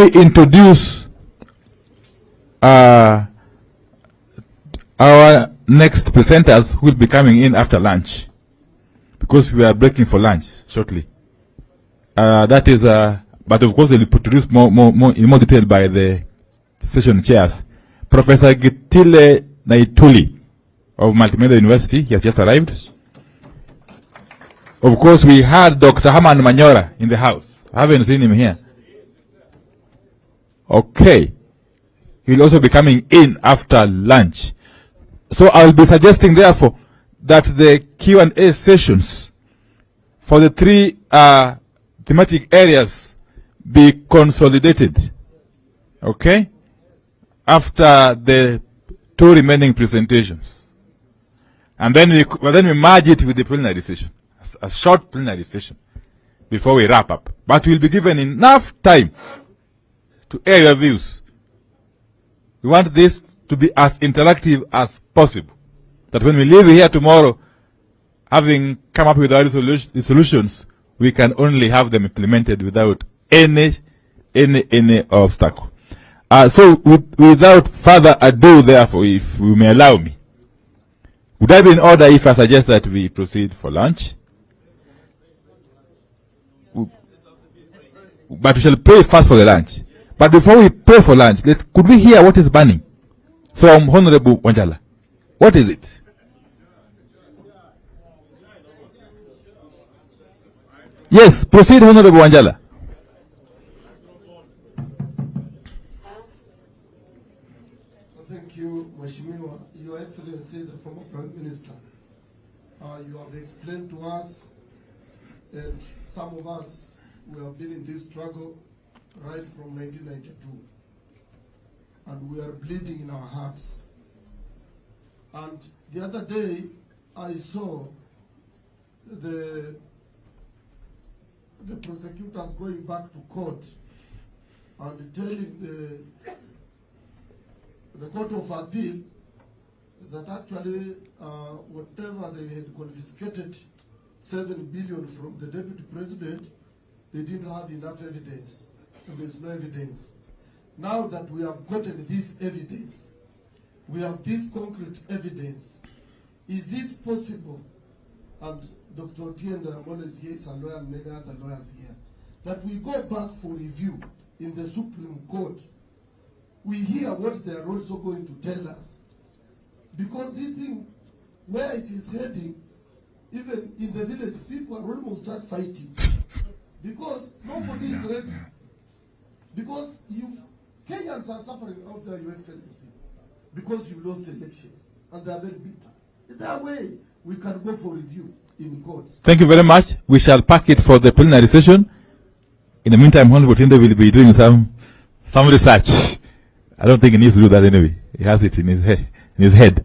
me introduce our next presenters who will be coming in after lunch, because we are breaking for lunch shortly. That is, but of course they'll be introduced more in more detail by the session chairs. Professor Gitile Naituli of Multimedia University, he has just arrived. Of course, we had Dr. Herman Manyora in the house. I haven't seen him here. Okay. He'll also be coming in after lunch. So I'll be suggesting, therefore, that the Q&A sessions for the three thematic areas be consolidated. Okay? After the two remaining presentations. And then we merge it with the plenary session. A short plenary session before we wrap up. But we'll be given enough time to air your views. We want this to be as interactive as possible. That when we leave here tomorrow, having come up with our solutions, we can only have them implemented without any obstacle. So without further ado, therefore, if you may allow me, would I be in order if I suggest that we proceed for lunch? But we shall pray first for the lunch. But before we pray for lunch, could we hear what is burning from Honorable Wanjala? What is it? Yes, proceed, Honorable Wanjala. Thank you, Mheshimiwa. Your Excellency, the former Prime Minister. You have explained to us, and some of us, we have been in this struggle right from 1992. And we are bleeding in our hearts. And the other day, I saw the prosecutors going back to court and telling the Court of Appeal that actually whatever they had confiscated, 7 billion from the Deputy President, they didn't have enough evidence, and there's no evidence. Now that we have gotten this evidence, we have this concrete evidence, is it possible, and Dr. Otienda Amole is here, is a lawyer, and many other lawyers here, that we go back for review in the Supreme Court? We hear what they are also going to tell us. Because this thing, where it is heading, even in the village, people are almost start fighting. Because nobody is ready. Because Kenyans are suffering out there, Your Excellency, because you lost elections, and they are very bitter. Is there a way we can go for review in courts? Thank you very much. We shall pack it for the plenary session. In the meantime, Honorable Tinde will be doing some research. I don't think he needs to do that anyway. He has it in his head.